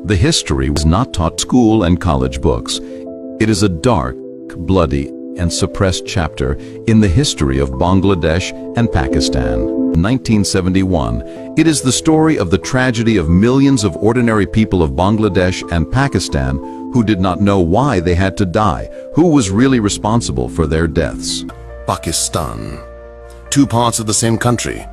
The history was not taught school and college books. It is a dark, bloody, and suppressed chapter in the history of Bangladesh and Pakistan. 1971, it is the story of the tragedy of millions of ordinary people of Bangladesh and Pakistan who did not know why they had to die, who was really responsible for their deaths. Pakistan. Two parts of the same country,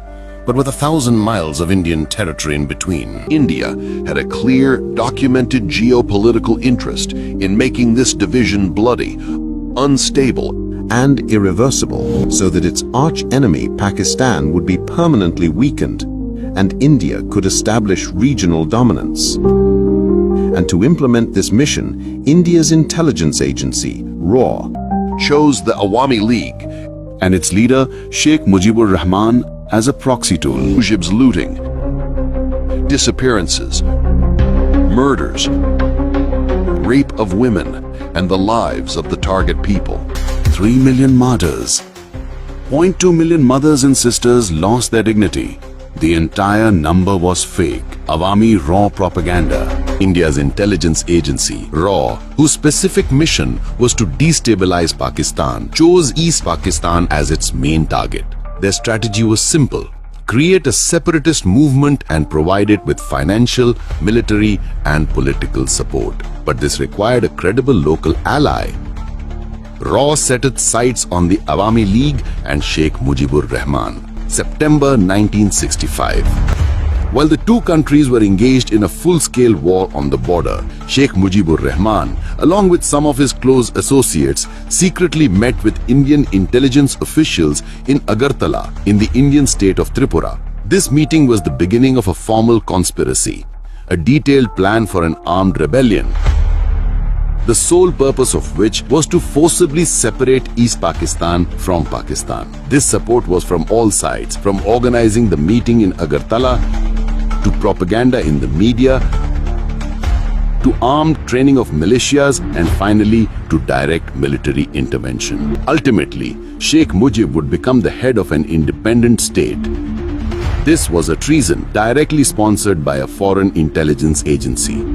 but with 1,000 miles of Indian territory in between. India had a clear, documented geopolitical interest in making this division bloody, unstable, and irreversible, so that its arch-enemy Pakistan would be permanently weakened and India could establish regional dominance. And to implement this mission, India's intelligence agency, RAW, chose the Awami League and its leader, Sheikh Mujibur Rahman, as a proxy tool. Mujib's looting, disappearances, murders, rape of women, and the lives of the target people. 3 million martyrs. 0.2 million mothers and sisters lost their dignity. The entire number was fake, Awami raw propaganda. India's intelligence agency, RAW, whose specific mission was to destabilize Pakistan, chose East Pakistan as its main target. Their strategy was simple: create a separatist movement and provide it with financial, military, and political support. But this required a credible local ally. RAW set its sights on the Awami League and Sheikh Mujibur Rahman. September 1965. While the two countries were engaged in a full-scale war on the border, Sheikh Mujibur Rahman, along with some of his close associates, secretly met with Indian intelligence officials in Agartala, in the Indian state of Tripura. This meeting was the beginning of a formal conspiracy, a detailed plan for an armed rebellion, the sole purpose of which was to forcibly separate East Pakistan from Pakistan. This support was from all sides, from organizing the meeting in Agartala, to propaganda in the media, to armed training of militias, and finally to direct military intervention. Ultimately, Sheikh Mujib would become the head of an independent state. This was a treason directly sponsored by a foreign intelligence agency.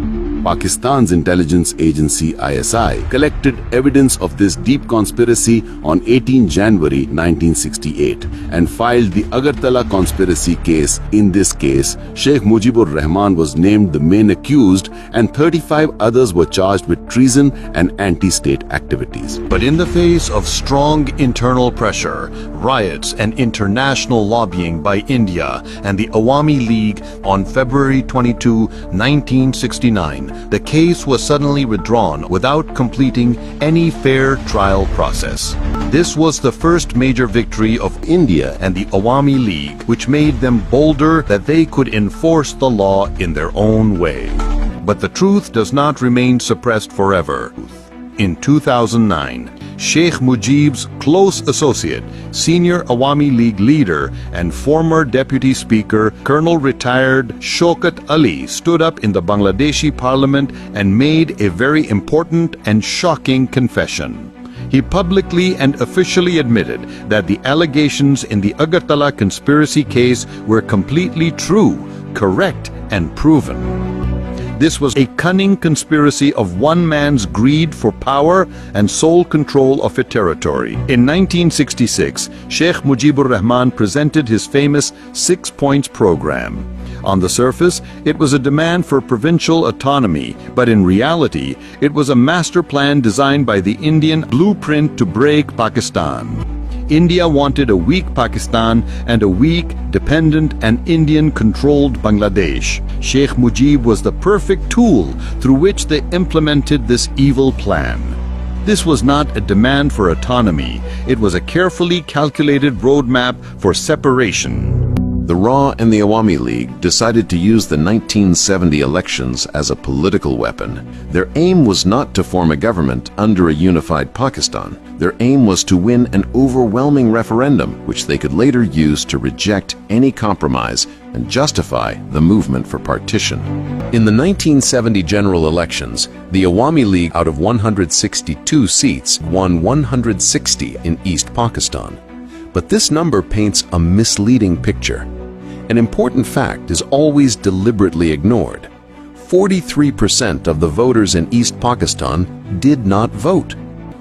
Pakistan's intelligence agency ISI collected evidence of this deep conspiracy on 18 January 1968 and filed the Agartala conspiracy case. In this case, Sheikh Mujibur Rahman was named the main accused and 35 others were charged with treason and anti-state activities. But in the face of strong internal pressure, riots, and international lobbying by India and the Awami League on February 22, 1969, the case was suddenly withdrawn without completing any fair trial process. This was the first major victory of India and the Awami League, which made them bolder that they could enforce the law in their own way. But the truth does not remain suppressed forever. In 2009, Sheikh Mujib's close associate, senior Awami League leader and former deputy speaker, Colonel retired Shaukat Ali, stood up in the Bangladeshi parliament and made a very important and shocking confession. He publicly and officially admitted that the allegations in the Agartala conspiracy case were completely true, correct, and proven. This was a cunning conspiracy of one man's greed for power and sole control of a territory. In 1966, Sheikh Mujibur Rahman presented his famous 6 Points program. On the surface, it was a demand for provincial autonomy, but in reality, it was a master plan designed by the Indian blueprint to break Pakistan. India wanted a weak Pakistan and a weak, dependent and Indian-controlled Bangladesh. Sheikh Mujib was the perfect tool through which they implemented this evil plan. This was not a demand for autonomy. It was a carefully calculated roadmap for separation. The RAW and the Awami League decided to use the 1970 elections as a political weapon. Their aim was not to form a government under a unified Pakistan. Their aim was to win an overwhelming referendum, which they could later use to reject any compromise and justify the movement for partition. In the 1970 general elections, the Awami League, out of 162 seats, won 160 in East Pakistan. But this number paints a misleading picture. An important fact is always deliberately ignored. 43% of the voters in East Pakistan did not vote.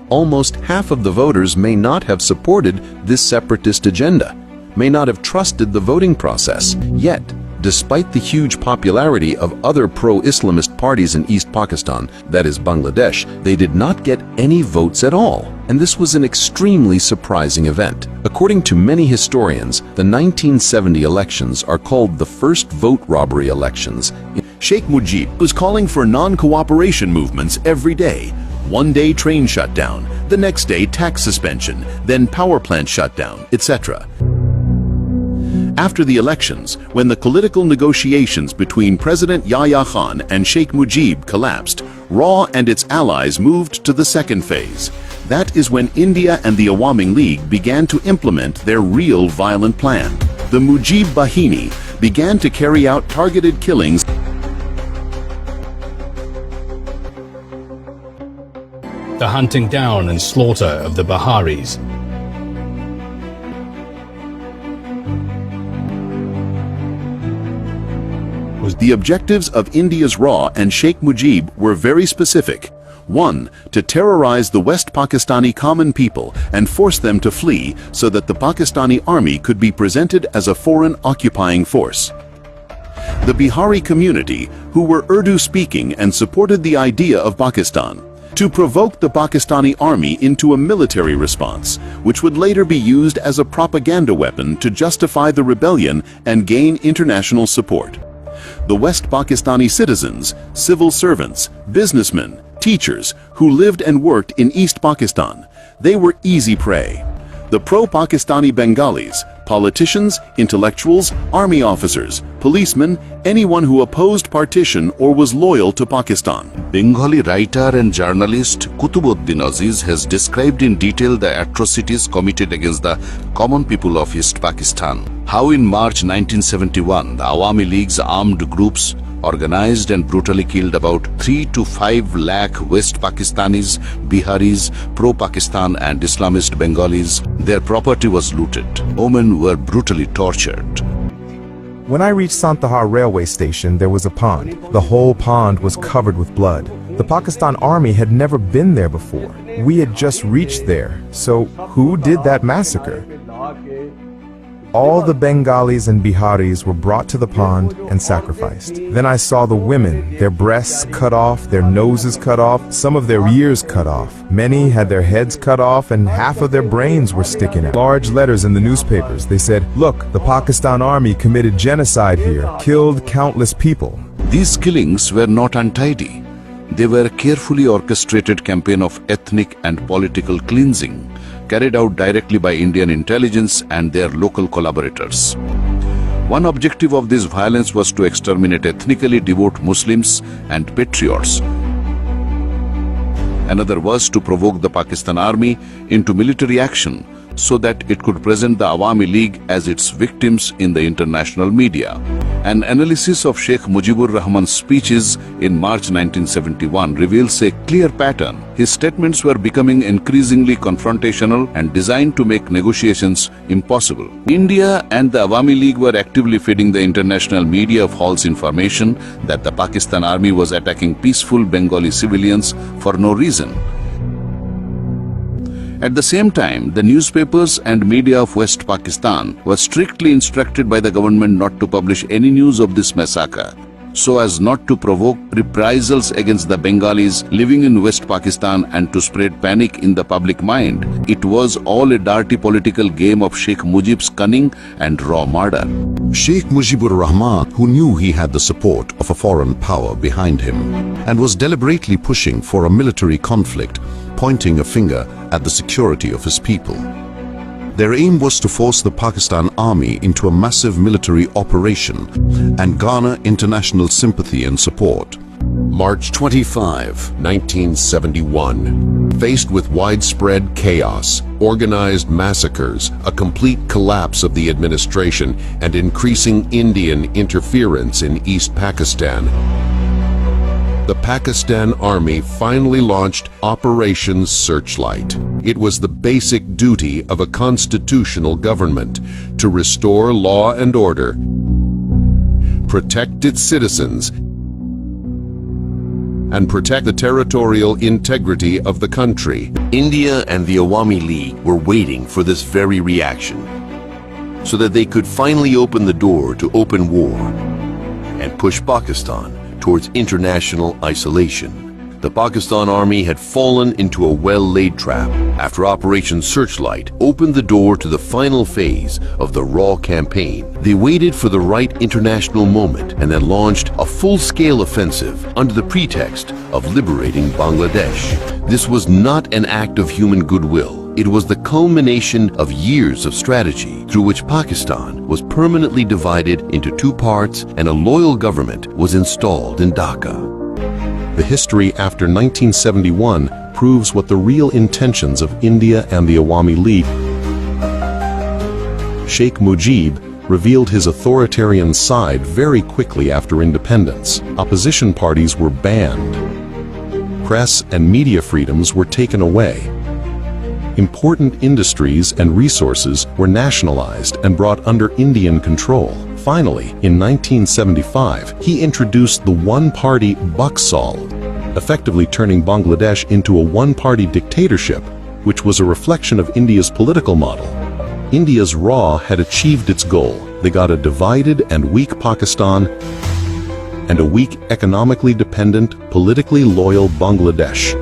Almost half of the voters may not have supported this separatist agenda, may not have trusted the voting process. Yet, despite the huge popularity of other pro-Islamist parties in East Pakistan, that is Bangladesh, they did not get any votes at all. And this was an extremely surprising event. According to many historians, the 1970 elections are called the first vote robbery elections. Sheikh Mujib was calling for non-cooperation movements every day. One day train shutdown, the next day tax suspension, then power plant shutdown, etc. After the elections, when the political negotiations between President Yahya Khan and Sheikh Mujib collapsed, RAW and its allies moved to the second phase. That is when India and the Awami League began to implement their real violent plan. The Mujib Bahini began to carry out targeted killings. The hunting down and slaughter of the Biharis. The objectives of India's RAW and Sheikh Mujib were very specific. 1. To terrorize the West Pakistani common people and force them to flee so that the Pakistani army could be presented as a foreign occupying force. The Bihari community, who were Urdu-speaking and supported the idea of Pakistan, to provoke the Pakistani army into a military response, which would later be used as a propaganda weapon to justify the rebellion and gain international support. The West Pakistani citizens, civil servants, businessmen, teachers who lived and worked in East Pakistan, they were easy prey. The pro-Pakistani Bengalis, politicians, intellectuals, army officers, policemen, anyone who opposed partition or was loyal to Pakistan. Bengali writer and journalist Kutubuddin Aziz has described in detail the atrocities committed against the common people of East Pakistan. How in March 1971, the Awami League's armed groups organized and brutally killed about 3 to 5 lakh West Pakistanis, Biharis, pro-Pakistan and Islamist Bengalis. Their property was looted. Women were brutally tortured. When I reached Santahar railway station, there was a pond. The whole pond was covered with blood. The Pakistan army had never been there before. We had just reached there. So who did that massacre? All the Bengalis and Biharis were brought to the pond and sacrificed. Then I saw the women, their breasts cut off, their noses cut off, some of their ears cut off. Many had their heads cut off and half of their brains were sticking out. Large letters in the newspapers. They said, "Look, the Pakistan army committed genocide here, killed countless people." These killings were not untidy. They were a carefully orchestrated campaign of ethnic and political cleansing, carried out directly by Indian intelligence and their local collaborators. One objective of this violence was to exterminate ethnically devout Muslims and patriots. Another was to provoke the Pakistan army into military action so that it could present the Awami League as its victims in the international media. An analysis of Sheikh Mujibur Rahman's speeches in March 1971 reveals a clear pattern. His statements were becoming increasingly confrontational and designed to make negotiations impossible. India and the Awami League were actively feeding the international media false information that the Pakistan army was attacking peaceful Bengali civilians for no reason. At the same time, the newspapers and media of West Pakistan were strictly instructed by the government not to publish any news of this massacre, so as not to provoke reprisals against the Bengalis living in West Pakistan and to spread panic in the public mind. It was all a dirty political game of Sheikh Mujib's cunning and raw murder. Sheikh Mujibur Rahman, who knew he had the support of a foreign power behind him and was deliberately pushing for a military conflict, pointing a finger at the security of his people. Their aim was to force the Pakistan army into a massive military operation and garner international sympathy and support. March 25, 1971. Faced with widespread chaos, organized massacres, a complete collapse of the administration, and increasing Indian interference in East Pakistan, the Pakistan Army finally launched Operation Searchlight. It was the basic duty of a constitutional government to restore law and order, protect its citizens, and protect the territorial integrity of the country. India and the Awami League were waiting for this very reaction, so that they could finally open the door to open war and push Pakistan towards international isolation. The Pakistan Army had fallen into a well-laid trap after Operation Searchlight opened the door to the final phase of the Raw campaign. They waited for the right international moment and then launched a full-scale offensive under the pretext of liberating Bangladesh. This was not an act of human goodwill. It was the culmination of years of strategy through which Pakistan was permanently divided into two parts and a loyal government was installed in Dhaka. The history after 1971 proves what the real intentions of India and the Awami League. Sheikh Mujib revealed his authoritarian side very quickly after independence. Opposition parties were banned. Press and media freedoms were taken away. Important industries and resources were nationalized and brought under Indian control. Finally, in 1975, he introduced the one-party Baksal, effectively turning Bangladesh into a one-party dictatorship, which was a reflection of India's political model. India's Raw had achieved its goal. They got a divided and weak Pakistan and a weak, economically dependent, politically loyal Bangladesh,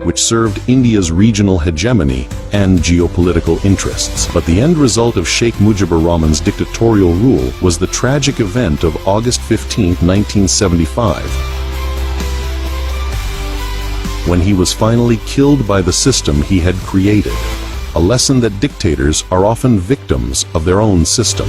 which served India's regional hegemony and geopolitical interests. But the end result of Sheikh Mujibur Rahman's dictatorial rule was the tragic event of August 15, 1975, when he was finally killed by the system he had created. A lesson that dictators are often victims of their own system.